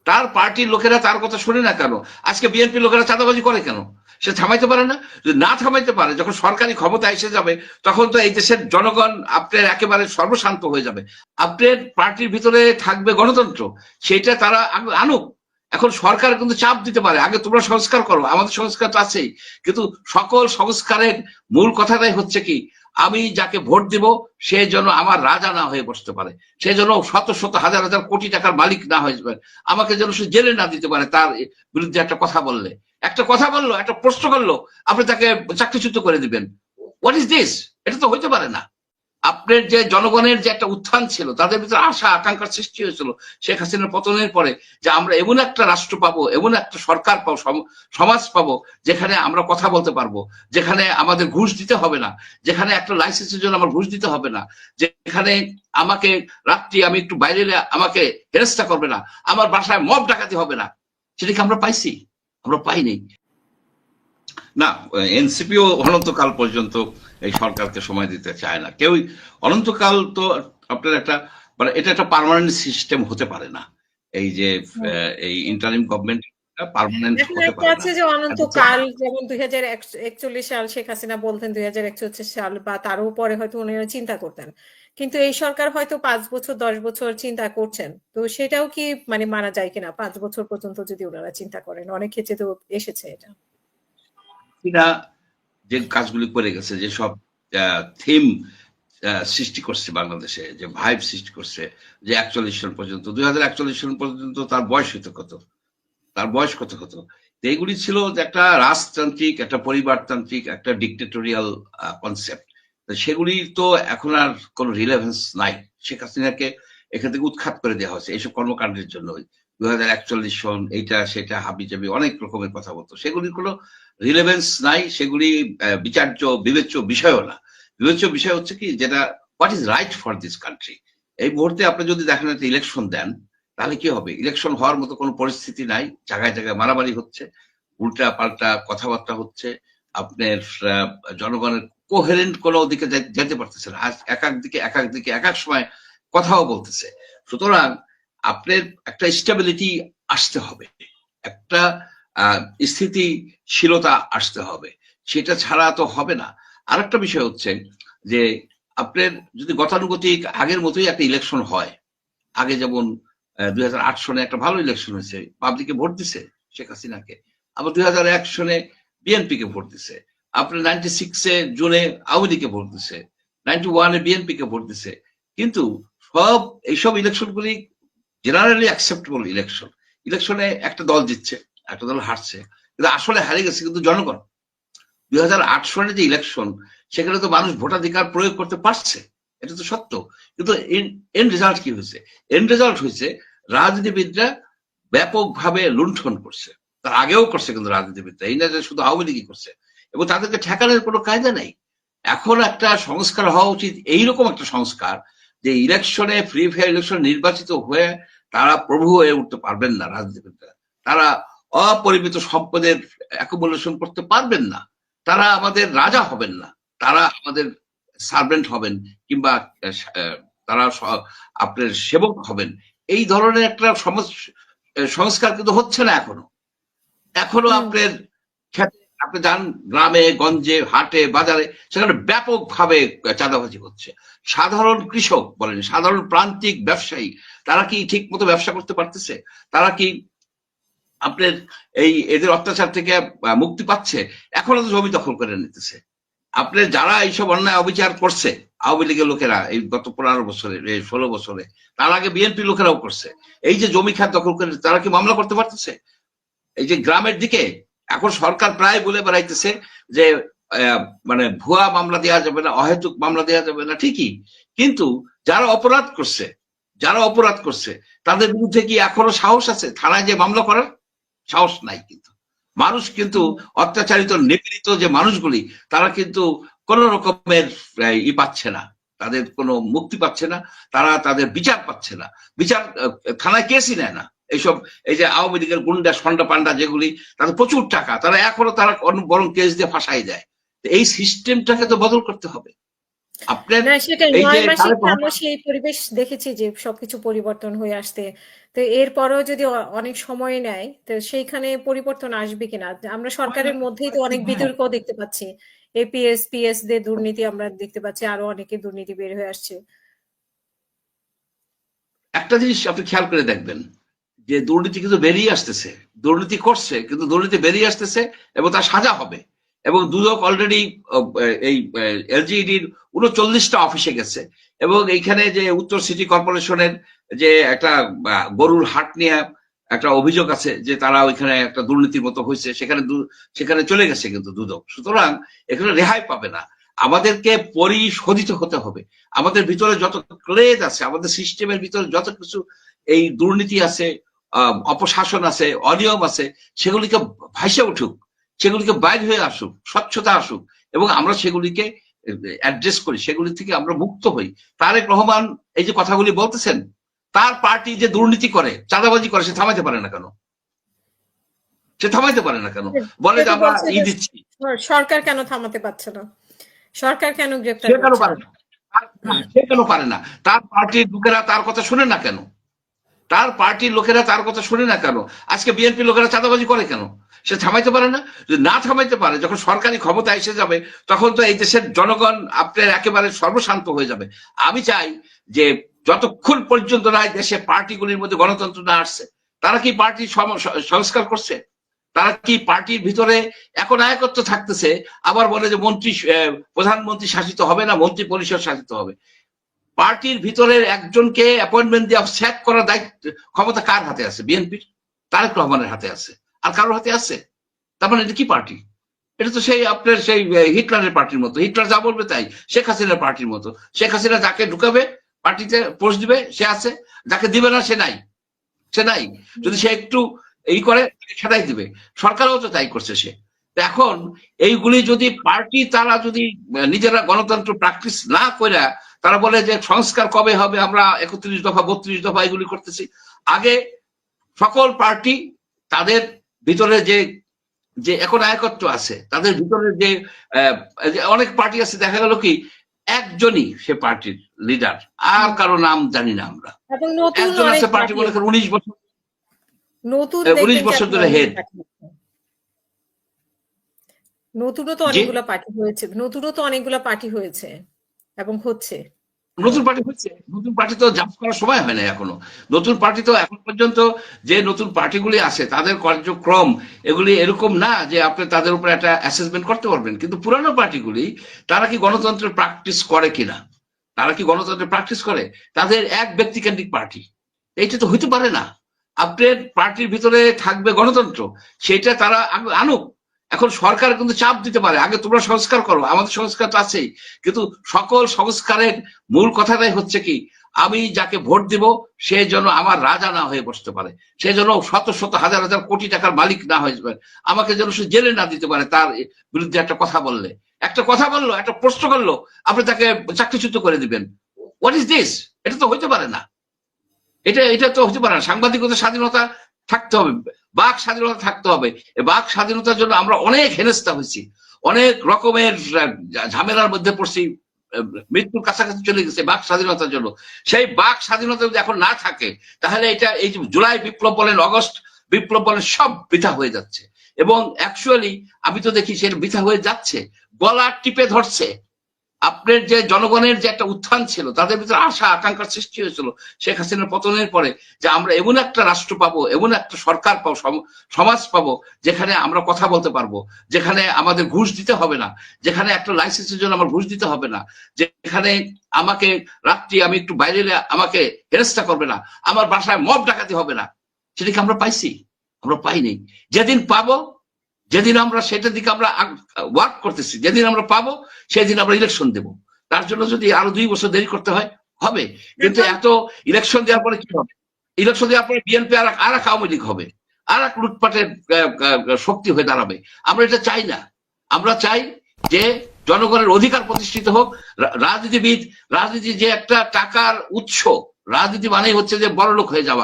তার পার্টির লোকেরা তার কথা শুনে না কেন? আজকে বিএনপি লোকেরা চাঁদাবাজি করে কেন? সে থামাইতে পারে না? যদি না থামাইতে পারে, যখন সরকারি ক্ষমতা এসে যাবে, তখন তো এই দেশের জনগণ আপনার একেবারে সর্বশান্ত হয়ে যাবে। আপনার পার্টির ভিতরে থাকবে গণতন্ত্র, সেটা তারা আনুক। এখন সরকার কিন্তু চাপ দিতে পারে, আগে তোমরা সংস্কার করো, আমাদের সংস্কার তো আছেই। কিন্তু সকল সংস্কারের মূল কথাটাই হচ্ছে কি, আমি যাকে ভোট দিব সে যেন আমার রাজা না হয়ে বসতে পারে, সে যেন শত শত হাজার হাজার কোটি টাকার মালিক না হয়ে যাবে, আমাকে যেন সে জেলে না দিতে পারে। তার বিরুদ্ধে একটা কথা বললে, একটা কথা বললো, একটা প্রশ্ন করলো, আপনি তাকে চাকরিচ্যুত করে দিবেন? What is this? এটা তো হইতে পারে না। আপনার যে জনগণের যে একটা উত্থান ছিল, তাদের ভিতরে আশা আকাঙ্ক্ষার সৃষ্টি হয়েছিল শেখ হাসিনার পতনের পরে, যে আমরা এমন একটা রাষ্ট্র পাবো, এমন একটা সরকার পাবো, সমাজ পাবো, যেখানে আমরা কথা বলতে পারবো, যেখানে আমাদের ঘুষ দিতে হবে না, যেখানে একটা লাইসেন্সের জন্য আমার ঘুষ দিতে হবে না, যেখানে আমাকে রাত্রি আমি একটু বাইরে আমাকে হেনস্থা করবে না, আমার বাসায় মব ডাকাতি হবে না। সেটা কি আমরা পাইছি? আমরা পাইনি। না, এনসিপিও অনন্তকাল পর্যন্ত এই সরকারকে সময় দিতে চায় না কেউই। অনন্তকাল তো আপনার একটা, মানে এটা একটা পার্মানেন্ট সিস্টেম হতে পারে না। এই যে এই ইন্টারিম গভর্নমেন্ট পার্মানেন্ট এখন হতে একটা পারে না। আছে যে অনন্তকাল, যেমন 2041 সাল শেখ হাসিনা বলতেন 2041 সাল বা তারও পরে হয়তো উনারা চিন্তা করতেন, কিন্তু এই সরকার হয়তো 5 বছর 10 বছর চিন্তা করছেন, তো সেটাও কি মানে মানা যায় কিনা? 5 বছর পর্যন্ত যদি ওনারা চিন্তা করেন, অনেক ক্ষেত্রে তো এসেছে এটা। এরা যে কাজগুলি করে গেছে, যেসব থিম সৃষ্টি করছে বাংলাদেশে, যে ভাইব সৃষ্টি করছে, যে 41 সাল পর্যন্ত, 2041 সাল পর্যন্ত তার বয়স হতো কত, তার বয়স কত হতো? এইগুলি ছিল যে একটা রাজতান্ত্রিক, একটা পরিবারতান্ত্রিক, একটা ডিক্টেটোরিয়াল কনসেপ্ট। সেগুলি তো এখন আর কোনো রিলেভেন্স নাই। শেখ হাসিনাকে এখান থেকে উৎখাত করে দেওয়া হয়েছে এইসব কর্মকাণ্ডের জন্য। 2041 সন, এইটা সেটা হাবি জাবি অনেক রকমের কথা বলতো, সেগুলির কোনো রিলেভেন্স নাই। সেগুলি বিচার্য বিবেচ্য বিষয়ও না। বিবেচ্য বিষয় হচ্ছে কি, যেটা what is right for this country. এই মুহূর্তে আপনি যদি দেখেন একটা ইলেকশন দেন, তাহলে কি হবে? ইলেকশন হওয়ার মতো কোনো পরিস্থিতি নাই। জায়গায় জায়গায় মারামারি হচ্ছে, উল্টা পাল্টা কথাবার্তা হচ্ছে। আপনার জনগণের কোহেরেন্ট কোনো দিকে যেতে পারতেছে না। আজ এক এক দিকে এক এক দিকে এক এক সময় কথাও বলতেছে। সুতরাং আপনার একটা স্টেবিলিটি আসতে হবে, একটা স্থিতিশীলতা আসতে হবে, সেটা ছাড়া তো হবে না। আর একটা বিষয় হচ্ছে যে, আপনার যদি গতানুগতিক আগের মতোই একটা ইলেকশন হয়, আগে যেমন 2008 সনে একটা ভালো ইলেকশন হয়েছে, পাবলিকে ভোট দিছে শেখ হাসিনাকে। আবার 2001 সনে বিএনপি কে ভোট দিছে। আপনার 96-এ জুনে আওয়ামী লীগকে ভোট দিছে, 91-এ বিএনপি কে ভোট দিছে। কিন্তু সব এইসব ইলেকশনগুলি জেনারেলি অ্যাকসেপ্টেবল ইলেকশন। ইলেকশনে একটা দল জিতছে, একটা দল হারছে, কিন্তু আসলে হারিয়ে গেছে কিন্তু জনগণ। 2008 সনে যে ইলেকশন, সেখানে তো মানুষ ভোটাধিকার প্রয়োগ করতে পারছে, এটা তো সত্য। কিন্তু এন্ড রেজাল্ট কি হয়েছে? এন্ড রেজাল্ট হয়েছে রাজনীতিবিদরা ব্যাপকভাবে লুণ্ঠন করছে। তার আগেও করছে কিন্তু রাজনীতিবিদরা, এই না যে শুধু আওয়ামী লীগই করছে, এবং তাদেরকে ঠেকানোর কোনো কায়দা নাই। এখন একটা সংস্কার হওয়া উচিত, এইরকম একটা সংস্কার, যে ইলেকশনে ফ্রি ফেয়ার ইলেকশন নির্বাচিত হয়ে তারা প্রভু হয়ে উঠতে পারবেন না রাজনীতিবিদরা। তারা অপরিমিত সম্পদের অ্যাকুমুলেশন করতে পারবেন না। তারা আমাদের রাজা হবেন না, তারা আমাদের সার্ভেন্ট হবেন, কিংবা তারা আপনার সেবক হবেন। এই ধরনের একটা সংস্কার কিন্তু হচ্ছে না এখনো। এখনো আপনার আপনি যান গ্রামে গঞ্জে হাটে বাজারে, সেখানে ব্যাপকভাবে চাঁদাবাজি হচ্ছে। সাধারণ কৃষক বলেন, সাধারণ প্রান্তিক ব্যবসায়ী, তারা কি ঠিক মতো ব্যবসা করতে পারতেছে? তারা কি আপনার এই এদের অত্যাচার থেকে মুক্তি পাচ্ছে? এখনো তো জমি দখল করে নিতেছে। আপনার যারা এইসব অন্যায় অবিচার করছে, আওয়ামী লীগের লোকেরা এই গত 15 বছরে, 16 বছরে, তার আগে বিএনপি লোকেরাও করছে, এই যে জমি খাত দখল করে, তারা কি মামলা করতে পারতেছে? এই যে গ্রামের দিকে এখন সরকার প্রায় বলে বেড়াইতেছে যে মানে ভুয়া মামলা দেওয়া যাবে না, অহেতুক মামলা দেওয়া যাবে না, ঠিকই। কিন্তু যারা অপরাধ করছে, যারা অপরাধ করছে, তাদের বিরুদ্ধে কি এখনো সাহস আছে থানায় যে মামলা করার? সাহস নাই। কিন্তু মানুষ কিন্তু অত্যাচারিত নিপীড়িত যে মানুষগুলি, তারা কিন্তু কোন রকমের পাচ্ছে না, তাদের কোনো মুক্তি পাচ্ছে না, তারা তাদের বিচার পাচ্ছে না। বিচার থানায় কেসই নেয় না। এইসব এই যে আওয়ামী লীগের গুন্ডা সন্ডা পান্ডা যেগুলি, তাদের প্রচুর টাকা, তারা এখনো তারা বরং কেস দিয়ে ফাঁসাই দেয়। এই সিস্টেমটাকে তো বদল করতে হবে। আপনার না সেটাই এই যে 9 মাসে তারেক কি আমরা রহমান, সেই পরিবেশ দেখেছি যে সবকিছু পরিবর্তন হয়ে আসতে। তো এরপরেও যদি অনেক সময় নেয় তো সেইখানে পরিবর্তন আসবে কিনা? আমরা সরকারের মধ্যেই তো অনেক হ্যাঁ, বিতর্ক দেখতে পাচ্ছি। এপিএস, পিএস দের দুর্নীতি আমরা দেখতে পাচ্ছি, আরো অনেকে দুর্নীতি বের হয়ে আসছে। একটা জিনিস আপনি খেয়াল করে দেখবেন যে দুর্নীতি কিন্তু বেরিয়ে আসতেছে, দুর্নীতি করছে কিন্তু দুর্নীতি বেরিয়ে আসতেছে এবং তার সাজা হবে। এবং দুদক অলরেডি এই এলজিইডির 39টা অফিসে গেছে, এবং এইখানে যে উত্তর সিটি কর্পোরেশনের যে একটা গরুর হাট নিয়ে একটা অভিযোগ আছে যে তারা ওইখানে একটা দুর্নীতির মতো হয়েছে, সেখানে চলে গেছে কিন্তু দুদক। সুতরাং এখানে রেহাই পাবে না, আমাদেরকে পরিশোধিত হতে হবে। আমাদের ভিতরে যত ক্লেদ আছে, আমাদের সিস্টেমের ভিতরে যত কিছু এই দুর্নীতি আছে, অপশাসন আছে, অনিয়ম আছে, সেগুলিকে ভাইসে উঠুক, সেগুলিকে বাইর হয়ে আসুক, স্বচ্ছতা আসুক, এবং আমরা সেগুলিকে অ্যাড্রেস করি, সেগুলি থেকে আমরা মুক্ত হই। তারেক রহমান এই যে কথাগুলি বলতেছেন, তার পার্টি যে দুর্নীতি করে, চাঁদাবাজি করে, সে থামাইতে পারে না কেন? সে থামাইতে পারে না কেন? বলে সে যে তো আমরা বলছে ই যে দিচ্ছি। সরকার কেন থামাতে পারছে না? সরকার কেন গ্রেপ্তার সে কেন করছে পারে না? না? সে কেন পারে না? তার পার্টির লোকেরা তার কথা শুনে না কেন? তার পার্টির লোকেরা তার কথা শুনে না কেন? আজকে বিএনপি লোকেরা চাঁদাবাজি করে কেন? সে থামাইতে পারে না? যদি না থামাইতে পারে, যখন সরকারি ক্ষমতা এসে যাবে, তখন তো এই দেশের জনগণ আপনার একেবারে সর্বশান্ত হয়ে যাবে। আমি চাই যে যতক্ষণ পর্যন্ত না দেশে পার্টিগুলির মধ্যে গণতন্ত্র না আসছে, তারা কি পার্টি সংস্কার করছে? তারা কি পার্টির ভিতরে এখন একত্র থাকতেছে, আবার বলে যে প্রধানমন্ত্রী শাসিত হবে না, মন্ত্রী পরিষদ শাসিত হবে। পার্টির ভিতরের একজনকে অ্যাপয়েন্টমেন্ট দিয়ে স্যাক করার দায়িত্ব, ক্ষমতা কার হাতে আছে? বিএনপির, তারেক রহমানের হাতে আছে। আর কারোর হাতে আছে? তার মানে এটা কি পার্টি? এটা তো সেই আপনার সেই হিটলারের পার্টির মতো, হিটলার যা বলবে তাই। শেখ হাসিনার পার্টির মতো, শেখ হাসিনা যাকে ঢুকাবে পার্টিতে পোস্ট দিবে সে আছে, যাকে দিবে না সে নাই, সে নাই। যদি সে একটু এই করে সেটাই দিবে। সরকারও তো তাই করছে সে। এখন এইগুলি যদি পার্টি তারা যদি নিজেরা গণতন্ত্র প্র্যাকটিস না করে, তারা বলে যে সংস্কার কবে হবে, আমরা 31 দফা 32 দফা এগুলি করতেছি। আগে সকল পার্টি তাদের ভিতরে যে যে এখন একত্র আছে, তাদের ভিতরে যে অনেক পার্টি আছে, দেখা গেল কি একজনই সে পার্টির লিডার, আর কারো নাম জানি না আমরা। এবং নতুন একজন অনেক আছে পার্টি পার্টি, মনে করেন 19 বছর, নতুন 19 দেখবেন যে বছর এখন ধরে অনেক হেড। পার্টি আছে। নতুনও তো জি, অনেকগুলা পার্টি হয়েছে, নতুনও তো অনেকগুলা পার্টি হয়েছে এবং হচ্ছে আরো। নতুন পার্টি হচ্ছে, নতুন পার্টি তো জাজ করার সময় হয় না এখনো। নতুন পার্টি তো এখন পর্যন্ত যে নতুন পার্টিগুলি আছে তাদের কার্যক্রম এগুলি এরকম না যে আপনি তাদের উপর একটা অ্যাসেসমেন্ট করতে পারবেন। কিন্তু পুরানো পার্টিগুলি, তারা কি গণতন্ত্রের প্র্যাকটিস করে কিনা? তারা কি গণতন্ত্রের প্র্যাকটিস করে? তাদের এক ব্যক্তিকেন্দ্রিক পার্টি, এইটা তো হইতে পারে না। আপনার পার্টির ভিতরে থাকবে গণতন্ত্র, সেটা তারা আনুক। এখন সরকার কিন্তু চাপ দিতে পারে, আগে তোমরা সংস্কার করো, আমাদের সংস্কার তো আছেই। কিন্তু সকল সংস্কারের মূল কথাটাই হচ্ছে কি, আমি যাকে ভোট দিব সে যেন আমার রাজা না হয়ে বসতে পারে, সে যেন শত শত হাজার হাজার কোটি টাকার মালিক না হয়ে পারে, আমাকে যেন সে জেলে না দিতে পারে। তার বিরুদ্ধে একটা কথা বললে, একটা কথা বললো, একটা প্রশ্ন করলো, আপনি তাকে চাকরিচ্যুত করে দিবেন। What is this? এটা তো হইতে পারে না। এটা তো হতে পারে না। সাংবাদিকতার স্বাধীনতা থাকতে হবে, বাক স্বাধীনতা থাকতে হবে। বাক স্বাধীনতার জন্য আমরা অনেক হেনস্থা হয়েছি, অনেক রকমের ঝামেলার মধ্যে পড়ছি, মৃত্যুর কাছাকাছি চলে গেছে বাক স্বাধীনতার জন্য। সেই বাক স্বাধীনতা যদি এখন না থাকে, তাহলে এটা এই যে জুলাই বিপ্লব বলেন, অগস্ট বিপ্লব বলেন, সব বৃথা হয়ে যাচ্ছে। এবং অ্যাকচুয়ালি আমি তো দেখি সেটা বৃথা হয়ে যাচ্ছে, গলা টিপে ধরছে। আপনার যে জনগণের যে একটা উত্থান ছিল, তাদের ভিতরে আশা আকাঙ্ক্ষার সৃষ্টি হয়েছিল শেখ হাসিনার পতনের পরে, যে আমরা এমন একটা রাষ্ট্র পাবো, এমন একটা সরকার পাবো, সমাজ পাবো, যেখানে আমরা কথা বলতে পারবো, যেখানে আমাদের ঘুষ দিতে হবে না, যেখানে একটা লাইসেন্সের জন্য আমার ঘুষ দিতে হবে না, যেখানে আমাকে রাত্রি আমি একটু বাইরে এলে আমাকে হেনস্থা করবে না, আমার বাসায় মব ডাকাতি হবে না। সেটা কি আমরা পাইছি? আমরা পাইনি। যেদিন পাবো, যেদিন আমরা সেটার দিকে আমরা ওয়ার্ক করতেছি, যেদিন আমরা পাবো সেদিন আমরা ইলেকশন দেব। তার জন্য যদি আরো 2 বছর দেরি করতে হয়, হবে। কিন্তু এখন এত ইলেকশন দেওয়ার পরে কি হবে? ইলেকশন দেওয়ার পরে বিএনপি আর এক আওয়ামী লীগ হবে, আর এক লুটপাটের শক্তি হয়ে দাঁড়াবে। আমরা এটা চাই না। আমরা চাই যে জনগণের অধিকার প্রতিষ্ঠিত হোক। রাজনীতিবিদ, রাজনীতি যে একটা টাকার উৎস, রাজনীতি মানেই হচ্ছে যে বড়লোক হয়ে যাওয়া।